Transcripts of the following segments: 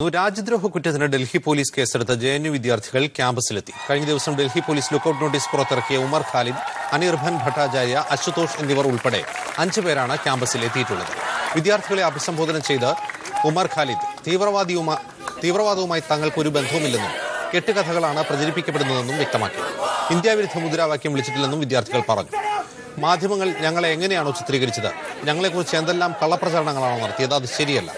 രാജ്യദ്രോഹ കുറ്റത്തിന് ഡൽഹി പോലീസ് കേസെടുത്ത JNU വിദ്യാർത്ഥികൾ ക്യാമ്പസിലെത്തി. കഴിഞ്ഞ ദിവസം ഡൽഹി പോലീസ് ലുക്കൌട്ട് നോട്ടീസ് പുറത്തിറക്കിയ ഉമർ ഖാലിദ്, അനിർബൻ ഭട്ടാചാര്യ, അശുതോഷ് എന്നിവർ ഉൾപ്പെടെ 5 പേരാണ് ക്യാമ്പസിൽ എത്തിയിട്ടുള്ളത്. വിദ്യാർത്ഥികളെ അഭിസംബോധന ചെയ്ത് ഉമർ ഖാലിദ് തീവ്രവാദവുമായി തങ്ങൾക്ക് ഒരു ബന്ധവുമില്ലെന്നും കെട്ടുകഥകളാണ് പ്രചരിപ്പിക്കപ്പെടുന്നതെന്നും വ്യക്തമാക്കി. ഇന്ത്യ വിരുദ്ധ മുദ്രാവാക്യം വിളിച്ചിട്ടില്ലെന്നും വിദ്യാർത്ഥികൾ പറഞ്ഞു. മാധ്യമങ്ങൾ ഞങ്ങളെ എങ്ങനെയാണോ ചിത്രീകരിച്ചത്, ഞങ്ങളെക്കുറിച്ച് എന്തെല്ലാം കള്ളപ്രചാരണങ്ങളാണോ നടത്തിയത്, അത് ശരിയല്ല.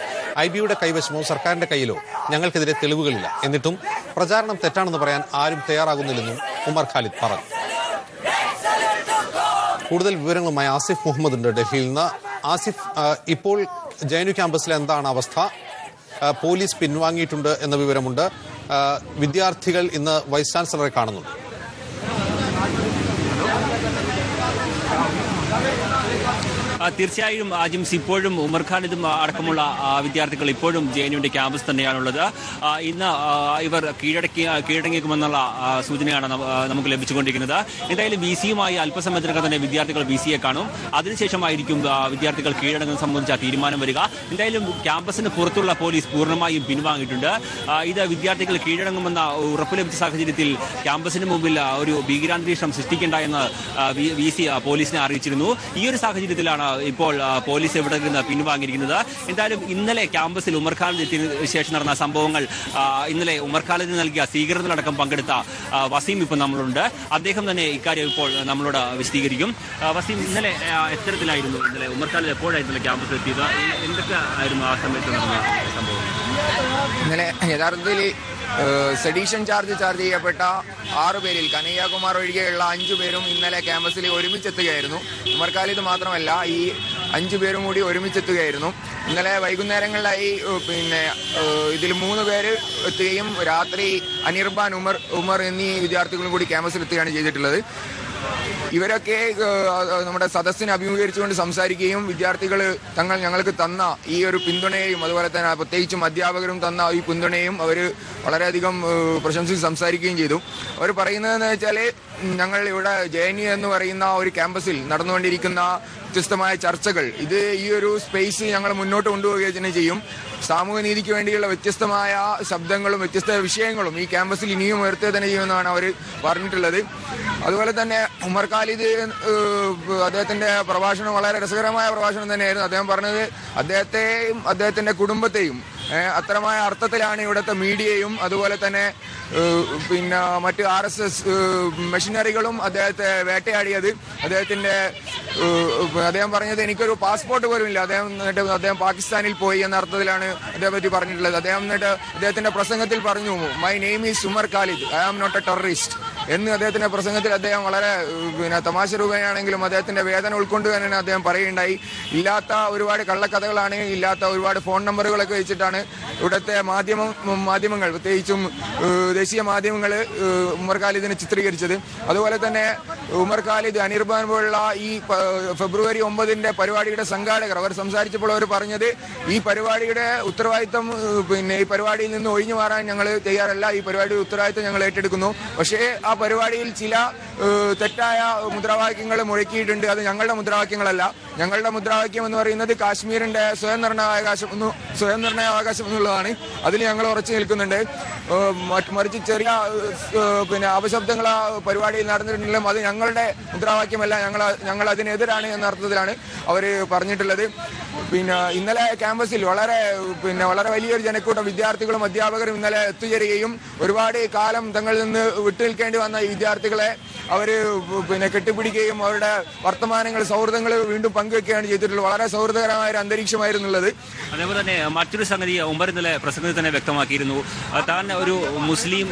IBയുടെ കൈവശമോ സർക്കാരിന്റെ കയ്യിലോ ഞങ്ങൾക്കെതിരെ തെളിവുകളില്ല. എന്നിട്ടും പ്രചാരണം തെറ്റാണെന്ന് പറയാൻ ആരും തയ്യാറാകുന്നില്ലെന്നും ഉമർ ഖാലിദ് പറഞ്ഞു. കൂടുതൽ വിവരങ്ങളുമായി ആസിഫ് മുഹമ്മദ് ഉണ്ട് ഡൽഹിയിൽ നിന്ന്. ആസിഫ്, ഇപ്പോൾ JNU ക്യാമ്പസിലെ എന്താണ് അവസ്ഥ? പോലീസ് പിൻവാങ്ങിയിട്ടുണ്ട് എന്ന വിവരമുണ്ട്. വിദ്യാർത്ഥികൾ ഇന്ന് വൈസ് ചാൻസലറെ കാണുന്നുണ്ട്. തീർച്ചയായും ആജിംസ്, ഇപ്പോഴും ഉമർ ഖാലിദും അടക്കമുള്ള വിദ്യാർത്ഥികൾ ഇപ്പോഴും JNUവിന്റെ ക്യാമ്പസ് തന്നെയാണുള്ളത്. ഇന്ന് ഇവർ കീഴടങ്ങിയേക്കുമെന്നുള്ള സൂചനയാണ് നമുക്ക് ലഭിച്ചുകൊണ്ടിരിക്കുന്നത്. എന്തായാലും VCയുമായി അല്പസമയത്തിനകം തന്നെ വിദ്യാർത്ഥികൾ VCയെ കാണും. അതിനുശേഷമായിരിക്കും വിദ്യാർത്ഥികൾ കീഴടങ്ങുന്നത് സംബന്ധിച്ച തീരുമാനം വരിക. എന്തായാലും ക്യാമ്പസിന് പുറത്തുള്ള പോലീസ് പൂർണ്ണമായും പിൻവാങ്ങിയിട്ടുണ്ട്. ഇത് വിദ്യാർത്ഥികൾ കീഴടങ്ങുമെന്ന ഉറപ്പ് ലഭിച്ച സാഹചര്യത്തിൽ ക്യാമ്പസിന് മുമ്പിൽ ഒരു ഭീകരാന്തരീക്ഷം സൃഷ്ടിക്കേണ്ട എന്ന് VC പോലീസിനെ അറിയിച്ചിരുന്നു. ഈ ഒരു സാഹചര്യത്തിലാണ് ഇപ്പോൾ പോലീസ് ഇവിടെ നിന്ന് പിൻവാങ്ങിയിരിക്കുന്നത്. എന്തായാലും ഇന്നലെ ക്യാമ്പസിൽ ഉമർ ഖാലിദ് എത്തിയതിനു ശേഷം നടന്ന സംഭവങ്ങൾ, ഇന്നലെ ഉമർ ഖാലിദിന് നൽകിയ സ്വീകരണത്തിലടക്കം പങ്കെടുത്ത വസീം ഇപ്പോൾ നമ്മളുണ്ട്. അദ്ദേഹം തന്നെ ഇക്കാര്യം ഇപ്പോൾ നമ്മളോട് വിശദീകരിക്കും. വസീം, ഇന്നലെ എത്തരത്തിലായിരുന്നു ഇന്നലെ ഉമർ ഖാലിദ് എപ്പോഴായിരുന്നു ക്യാമ്പസിൽ എത്തിയത്? എന്തൊക്കെ ആയിരുന്നു ആ സമയത്ത് നടന്ന സംഭവം? ഇന്നലെ യഥാർത്ഥത്തിൽ സെഡീഷൻ ചാർജ് ചെയ്യപ്പെട്ട 6 പേരിൽ കനയ്യകുമാർ ഒഴികെയുള്ള 5 പേരും ഇന്നലെ ക്യാമ്പസിൽ ഒരുമിച്ചെത്തുകയായിരുന്നു. ഉമർ ഖാലിദ് മാത്രമല്ല, ഈ 5 പേരും കൂടി ഒരുമിച്ചെത്തുകയായിരുന്നു. ഇന്നലെ വൈകുന്നേരങ്ങളിലായി ഇതിൽ 3 പേര് എത്തുകയും രാത്രി അനിർബാൻ, ഉമർ എന്നീ വിദ്യാർത്ഥികളും കൂടി ക്യാമ്പസിൽ എത്തുകയാണ് ചെയ്തിട്ടുള്ളത്. ഇവരൊക്കെ നമ്മുടെ സദസ്സിനെ അഭിമുഖീകരിച്ചുകൊണ്ട് സംസാരിക്കുകയും വിദ്യാർത്ഥികൾ ഞങ്ങൾക്ക് തന്ന ഈ ഒരു പിന്തുണയെയും അതുപോലെ തന്നെ പ്രത്യേകിച്ചും അധ്യാപകരും തന്ന ഈ പിന്തുണയും അവർ വളരെയധികം പ്രശംസിച്ച് സംസാരിക്കുകയും ചെയ്തു. അവർ പറയുന്നതെന്ന് വെച്ചാൽ, ഞങ്ങൾ ഇവിടെ JNU എന്ന് പറയുന്ന ഒരു ക്യാമ്പസിൽ നടന്നുകൊണ്ടിരിക്കുന്ന വ്യത്യസ്തമായ ചർച്ചകൾ, ഈ ഒരു സ്പേസ് ഞങ്ങൾ മുന്നോട്ട് കൊണ്ടുപോവുക തന്നെ ചെയ്യും. സാമൂഹ്യ നീതിക്ക് വേണ്ടിയുള്ള വ്യത്യസ്തമായ ശബ്ദങ്ങളും വ്യത്യസ്ത വിഷയങ്ങളും ഈ ക്യാമ്പസിൽ ഇനിയും ഉയർത്തുക തന്നെ ചെയ്യുമെന്നാണ് അവർ പറഞ്ഞിട്ടുള്ളത്. അതുപോലെ തന്നെ ഉമർ ഖാലിദ് അദ്ദേഹത്തിന്റെ പ്രഭാഷണം വളരെ രസകരമായ പ്രഭാഷണം തന്നെയായിരുന്നു. അദ്ദേഹം പറഞ്ഞത് അദ്ദേഹത്തെയും അദ്ദേഹത്തിന്റെ കുടുംബത്തെയും അത്തരമായ അർത്ഥത്തിലാണ് ഇവിടുത്തെ മീഡിയയും അതുപോലെ തന്നെ മറ്റ് RSS മെഷീനറികളും അദ്ദേഹത്തെ വേട്ടയാടിയത്. അദ്ദേഹം പറഞ്ഞത്, എനിക്കൊരു പാസ്പോർട്ട് പോലും ഇല്ല. അദ്ദേഹം പാകിസ്ഥാനിൽ പോയി എന്ന അർത്ഥത്തിലാണ് അദ്ദേഹത്തെ പറ്റി പറഞ്ഞിട്ടുള്ളത്. അദ്ദേഹത്തിന്റെ പ്രസംഗത്തിൽ പറഞ്ഞു, my name is Umar Khalid, I am not a terrorist എന്ന് അദ്ദേഹത്തിന്റെ പ്രസംഗത്തിൽ അദ്ദേഹം വളരെ തമാശ രൂപേണയാണെങ്കിലും അദ്ദേഹത്തിന്റെ വേദന ഉൾക്കൊണ്ട് തന്നെ അദ്ദേഹം പറയുകയുണ്ടായി. ഇല്ലാത്ത ഒരുപാട് കള്ളക്കഥകളാണ്, ഇല്ലാത്ത ഒരുപാട് ഫോൺ നമ്പറുകളൊക്കെ വെച്ചിട്ടാണ് ഇവിടുത്തെ മാധ്യമങ്ങൾ പ്രത്യേകിച്ചും ദേശീയ മാധ്യമങ്ങൾ ഉമർ ഖാലിദിനെ ചിത്രീകരിച്ചത്. അതുപോലെ തന്നെ ഉമർ ഖാലിദ്, അനിർബാൻ പോലുള്ള ഈ ഫെബ്രുവരി 9 പരിപാടിയുടെ സംഘാടകർ അവർ സംസാരിച്ചപ്പോൾ അവർ പറഞ്ഞത്, ഈ പരിപാടിയുടെ ഉത്തരവാദിത്തം ഈ പരിപാടിയിൽ നിന്ന് ഒഴിഞ്ഞു മാറാൻ ഞങ്ങൾ തയ്യാറല്ല, ഈ പരിപാടിയുടെ ഉത്തരവാദിത്തം ഞങ്ങൾ ഏറ്റെടുക്കുന്നു. പക്ഷേ ആ പരിപാടിയിൽ ചില തെറ്റായ മുദ്രാവാക്യങ്ങൾ മുഴക്കിയിട്ടുണ്ട്. അത് ഞങ്ങളുടെ മുദ്രാവാക്യങ്ങളല്ല. ഞങ്ങളുടെ മുദ്രാവാക്യം എന്ന് പറയുന്നത് കാശ്മീരിന്റെ സ്വയം നിർണയാവകാശം എന്നുള്ളതാണ്. അതിൽ ഞങ്ങൾ ഉറച്ചു നിൽക്കുന്നുണ്ട്. മറിച്ച് ചെറിയ അപശബ്ദങ്ങൾ ആ പരിപാടിയിൽ നടന്നിട്ടുണ്ടെങ്കിലും അത് ഞങ്ങളുടെ മുദ്രാവാക്യമല്ല, ഞങ്ങൾ അതിനെതിരാണ് എന്ന അർത്ഥത്തിലാണ് അവർ പറഞ്ഞിട്ടുള്ളത്. ഇന്നലെ ക്യാമ്പസിൽ വളരെ വലിയൊരു ജനക്കൂട്ടം വിദ്യാർത്ഥികളും അധ്യാപകരും ഇന്നലെ എത്തിച്ചേരുകയും ഒരുപാട് കാലം തങ്ങളിൽ നിന്ന് വിട്ടുനിൽക്കേണ്ടി വന്ന ഈ വിദ്യാർത്ഥികളെ അവര് കെട്ടിപ്പിടിക്കുകയും അവരുടെ വർത്തമാനങ്ങൾ, സൗഹൃദങ്ങൾ വീണ്ടും പങ്കുവെക്കുകയാണ് ചെയ്തിട്ടുള്ളത്. വളരെ സൗഹൃദകരമായ ഒരു അന്തരീക്ഷമായിരുന്നുള്ളത്. അതേപോലെ തന്നെ മറ്റൊരു സംഗതി ഉമർ ഇന്നലെ പ്രസംഗത്തിൽ തന്നെ വ്യക്തമാക്കിയിരുന്നു. താൻ ഒരു മുസ്ലിം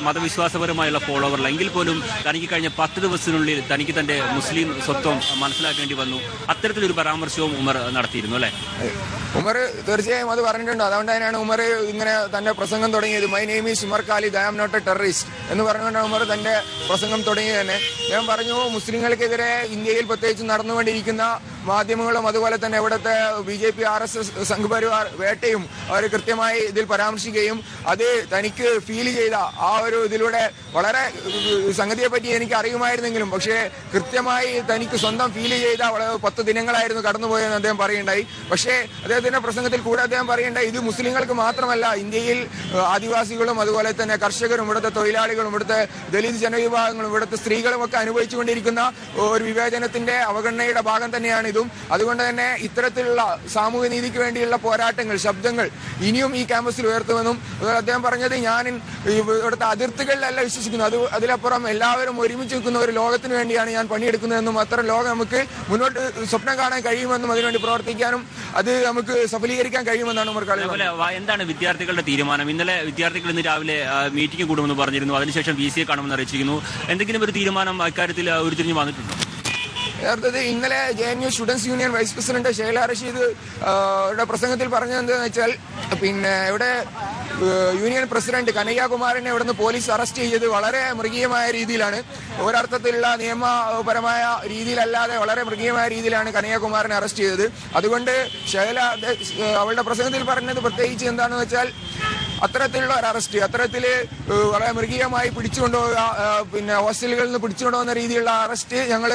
മതവിശ്വാസപരമായുള്ള ഫോളോവർ എങ്കിൽ പോലും തനിക്ക് കഴിഞ്ഞ 10 ദിവസത്തിനുള്ളിൽ തനിക്ക് തന്റെ മുസ്ലിം സ്വത്വം മനസ്സിലാക്കേണ്ടി വന്നു. അത്തരത്തിലൊരു പരാമർശവും ഉമർ നടത്തിയിരുന്നു അല്ലെ? ഉമർ തീർച്ചയായും അത് പറഞ്ഞിട്ടുണ്ട്. അതുകൊണ്ട് തന്നെയാണ് ഉമർ ഇങ്ങനെ തന്റെ പ്രസംഗം തുടങ്ങിയത്. My name is Umar Khalid, I am not a terrorist എന്ന് പറഞ്ഞുകൊണ്ടാണ് ഉമർ തന്റെ പ്രസംഗം തുടങ്ങിയത് തന്നെ. അദ്ദേഹം പറഞ്ഞു, മുസ്ലിങ്ങൾക്കെതിരെ ഇന്ത്യയിൽ പ്രത്യേകിച്ച് നടന്നുകൊണ്ടിരിക്കുന്ന മാധ്യമങ്ങളും അതുപോലെ തന്നെ ഇവിടുത്തെ BJP RSS സംഘപരിവാർ വേട്ടയും അവർ കൃത്യമായി ഇതിൽ പരാമർശിക്കുകയും അത് തനിക്ക് ഫീൽ ചെയ്ത ആ ഒരു ഇതിലൂടെ വളരെ സംഗതിയെ പറ്റി എനിക്ക് അറിയുമായിരുന്നെങ്കിലും പക്ഷേ കൃത്യമായി തനിക്ക് സ്വന്തം ഫീൽ ചെയ്ത 10 ദിനങ്ങളായിരുന്നു കടന്നുപോയെന്ന് അദ്ദേഹം പറയുണ്ടായി. പക്ഷേ അദ്ദേഹത്തിന്റെ പ്രസംഗത്തിൽ കൂടെ അദ്ദേഹം പറയുണ്ടായി ഇത് മുസ്ലിങ്ങൾക്ക് മാത്രമല്ല ഇന്ത്യയിൽ ആദിവാസികളും അതുപോലെ തന്നെ കർഷകരും ഇവിടുത്തെ തൊഴിലാളികളും ഇവിടുത്തെ ദലിത് ജനവിഭാഗങ്ങളും ഇവിടുത്തെ സ്ത്രീകളും ഒക്കെ അനുഭവിച്ചുകൊണ്ടിരിക്കുന്ന ഒരു വിവേചനത്തിന്റെ അവഗണനയുടെ ഭാഗം തന്നെയാണ് ഇതും. അതുകൊണ്ട് തന്നെ ഇത്തരത്തിലുള്ള സാമൂഹ്യ നീതിക്ക് വേണ്ടിയുള്ള പോരാട്ടങ്ങൾ ശബ്ദങ്ങൾ ഇനിയും ഈ ക്യാമ്പസിൽ ഉയർത്തുമെന്നും അദ്ദേഹം പറഞ്ഞത് ഞാൻ ഇവിടുത്തെ അതിർത്തികളിലല്ല വിശ്വസിക്കുന്നു, അതിലപ്പുറം എല്ലാവരും ഒരുമിച്ച് നിൽക്കുന്ന ഒരു ലോകത്തിന് വേണ്ടിയാണ് ഞാൻ പണിയെടുക്കുന്നതെന്നും അത്തരം ലോകം നമുക്ക് മുന്നോട്ട് സ്വപ്നം കാണാൻ കഴിയുമെന്നും അതിനുവേണ്ടി പ്രവർത്തിക്കാനും അത് നമുക്ക് സഫലീകരിക്കാൻ കഴിയുമെന്നാണ് ഉമർ ഖാലിദ്. എന്താണ് വിദ്യാർത്ഥികളുടെ തീരുമാനം? ഇന്നലെ വിദ്യാർത്ഥികൾ ഇന്ന് രാവിലെ മീറ്റിംഗ് കൂടുമെന്ന് പറഞ്ഞിരുന്നു, അതിനുശേഷം VC കാണുമെന്ന് അറിയിച്ചിരിക്കുന്നു. എന്തെങ്കിലും ഒരു തീരുമാനം അക്കാര്യത്തിൽ ഉരുത്തിരിഞ്ഞു വന്നിട്ടുണ്ടോ? യഥാർത്ഥത്തിൽ ഇന്നലെ JNU students union vice president Shaila Rasheed പ്രസംഗത്തിൽ പറഞ്ഞത് എന്താണെന്ന് വെച്ചാൽ ഇവിടെ യൂണിയൻ പ്രസിഡന്റ് കനയ്യകുമാറിനെ ഇവിടുന്ന് പോലീസ് അറസ്റ്റ് ചെയ്തത് വളരെ മൃഗീയമായ രീതിയിലാണ്. ഒരർത്ഥത്തിലുള്ള നിയമപരമായ രീതിയിലല്ലാതെ വളരെ മൃഗീയമായ രീതിയിലാണ് കനയ്യകുമാറിനെ അറസ്റ്റ് ചെയ്തത്. അതുകൊണ്ട് ഷൈല അവളുടെ പ്രസംഗത്തിൽ പറഞ്ഞത് പ്രത്യേകിച്ച് എന്താണെന്ന് വെച്ചാൽ അത്തരത്തിലുള്ള ഒരു അറസ്റ്റ് അത്തരത്തിൽ വളരെ മൃഗീയമായി പിടിച്ചുകൊണ്ടുപോവുക ഹോസ്റ്റലുകളിൽ നിന്ന് പിടിച്ചുകൊണ്ടുപോകുന്ന രീതിയിലുള്ള അറസ്റ്റ് ഞങ്ങൾ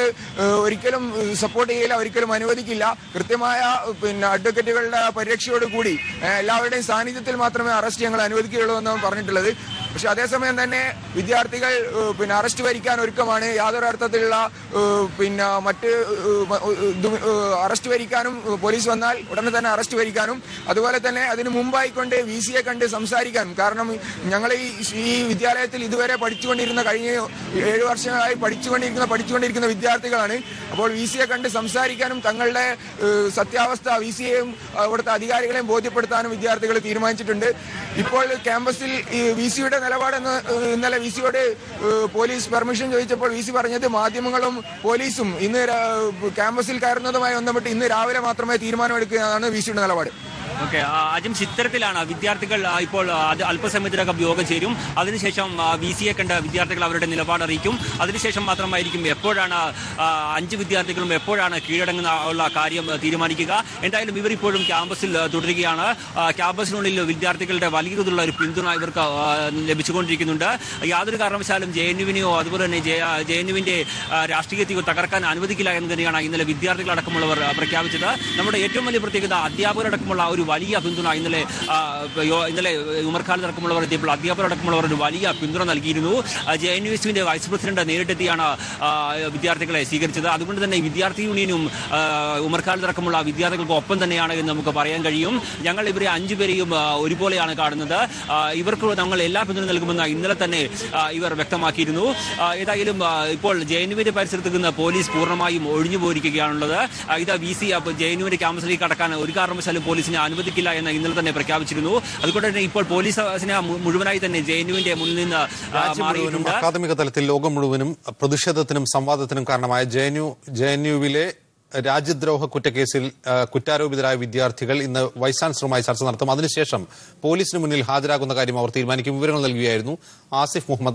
ഒരിക്കലും സപ്പോർട്ട് ചെയ്യില്ല, ഒരിക്കലും അനുവദിക്കില്ല. കൃത്യമായ അഡ്വക്കേറ്റുകളുടെ പരിരക്ഷയോട് കൂടി എല്ലാവരുടെയും സാന്നിധ്യത്തിൽ മാത്രമേ അറസ്റ്റ് ഞങ്ങൾ അനുവദിക്കുകയുള്ളൂ എന്നാണ് പറഞ്ഞിട്ടുള്ളത്. പക്ഷെ അതേസമയം തന്നെ വിദ്യാർത്ഥികൾ അറസ്റ്റ് വരിക്കാൻ ഒരുക്കമാണ്. യാതൊരു അർത്ഥത്തിലുള്ള മറ്റ് അറസ്റ്റ് വരിക്കാനും പോലീസ് വന്നാൽ ഉടനെ തന്നെ അറസ്റ്റ് വരിക്കാനും അതുപോലെ തന്നെ അതിന് മുമ്പായിക്കൊണ്ട് VCയെ കണ്ട് സംസാരിക്കാനും. കാരണം ഞങ്ങൾ ഈ വിദ്യാലയത്തിൽ ഇതുവരെ പഠിച്ചുകൊണ്ടിരുന്ന കഴിഞ്ഞ 7 വർഷങ്ങളായി പഠിച്ചുകൊണ്ടിരിക്കുന്ന വിദ്യാർത്ഥികളാണ്. അപ്പോൾ VCയെ കണ്ട് സംസാരിക്കാനും തങ്ങളുടെ സത്യാവസ്ഥ VCയെയും അവിടുത്തെ അധികാരികളെയും ബോധ്യപ്പെടുത്താനും വിദ്യാർത്ഥികൾ തീരുമാനിച്ചിട്ടുണ്ട്. ഇപ്പോൾ ക്യാമ്പസിൽ VCയുടെ നിലപാടെന്ന് ഇന്നലെ VCയോട് പോലീസ് പെർമിഷൻ ചോദിച്ചപ്പോൾ VC പറഞ്ഞത് മാധ്യമങ്ങളും പോലീസും ഇന്ന് ക്യാമ്പസിൽ കയറുന്നതുമായി ബന്ധപ്പെട്ട് ഇന്ന് രാവിലെ മാത്രമേ തീരുമാനമെടുക്കുകയാണ് VCയുടെ നിലപാട്. ഓക്കെ, അജിംസ്, ഇത്തരത്തിലാണ് വിദ്യാർത്ഥികൾ ഇപ്പോൾ അല്പസമയത്തിനകം യോഗം ചേരും. അതിനുശേഷം VCയെ കണ്ട വിദ്യാർത്ഥികൾ അവരുടെ നിലപാട് അറിയിക്കും. അതിനുശേഷം മാത്രമായിരിക്കും എപ്പോഴാണ് 5 വിദ്യാർത്ഥികളും എപ്പോഴാണ് കീഴടങ്ങുന്ന ഉള്ള കാര്യം തീരുമാനിക്കുക. എന്തായാലും ഇവർ ഇപ്പോഴും ക്യാമ്പസിൽ തുടരുകയാണ്. ക്യാമ്പസിനുള്ളിൽ വിദ്യാർത്ഥികളുടെ വലിയ തോതിലുള്ള ഒരു പിന്തുണ ഇവർക്ക് ലഭിച്ചുകൊണ്ടിരിക്കുന്നുണ്ട്. യാതൊരു കാരണവശാലും JNUവിനെയോ അതുപോലെ തന്നെ JNUവിന്റെ രാഷ്ട്രീയത്തെയോ തകർക്കാൻ അനുവദിക്കില്ല എന്ന് തന്നെയാണ് ഇന്നലെ വിദ്യാർത്ഥികളടക്കമുള്ളവർ പ്രഖ്യാപിച്ചത്. നമ്മുടെ ഏറ്റവും വലിയ പ്രത്യേകത അധ്യാപകരടക്കമുള്ള ഒരു വലിയ പിന്തുണ ഇന്നലെ ഉമർ ഖാലിദ് അടക്കമുള്ളവർ എത്തിയപ്പോൾ അധ്യാപകരടക്കമുള്ളവർ ഒരു വലിയ പിന്തുണ നൽകിയിരുന്നു. JNUവിന്റെ വൈസ് പ്രസിഡന്റ് നേരിട്ടെത്തിയാണ് വിദ്യാർത്ഥികളെ സ്വീകരിച്ചത്. അതുകൊണ്ട് തന്നെ വിദ്യാർത്ഥി യൂണിയനും ഉമർ ഖാലിദ് അടക്കമുള്ള വിദ്യാർത്ഥികൾക്ക് ഒപ്പം തന്നെയാണ് എന്ന് നമുക്ക് പറയാൻ കഴിയും. ഞങ്ങൾ ഇവരെ 5 പേരെയും ഒരുപോലെയാണ് കാണുന്നത്. ഇവർക്ക് ഞങ്ങൾ എല്ലാ പിന്തുണ നൽകുമെന്ന് ഇന്നലെ തന്നെ ഇവർ വ്യക്തമാക്കിയിരുന്നു. ഏതായാലും ഇപ്പോൾ JNUവിന്റെ പരിസരത്ത് നിന്ന് പോലീസ് പൂർണ്ണമായും ഒഴിഞ്ഞു പോയിരിക്കുകയാണുള്ളത്. ഇത് VC JNUവിന്റെ ക്യാമ്പസിലേക്ക് കടക്കാൻ ഒരു കാരണവശാലും പോലീസിനെ അനുവദിക്കില്ല എന്ന് ഇന്നലെ തന്നെ പ്രഖ്യാപിച്ചിരുന്നു. അതുകൊണ്ട് തന്നെ ഇപ്പോൾ പോലീസിനെ മുഴുവനായി തന്നെ JNUവിന്റെ മുന്നിൽ നിന്ന് മാറിയിട്ടുണ്ട്. അക്കാദമിക തലത്തിൽ ലോകം മുഴുവനും പ്രതിഷേധത്തിനും സംവാദത്തിനും കാരണമായ JNUവിലെ രാജ്യദ്രോഹ കുറ്റക്കേസിൽ കുറ്റാരോപിതരായ വിദ്യാർത്ഥികൾ ഇന്ന് വൈസ് ചാൻസലറുമായി ചർച്ച നടത്തും. അതിനുശേഷം പോലീസിന് മുന്നിൽ ഹാജരാകുന്ന കാര്യം അവർ തീരുമാനിക്കും. വിവരങ്ങൾ നൽകുകയായിരുന്നു ആസിഫ് മുഹമ്മദ്.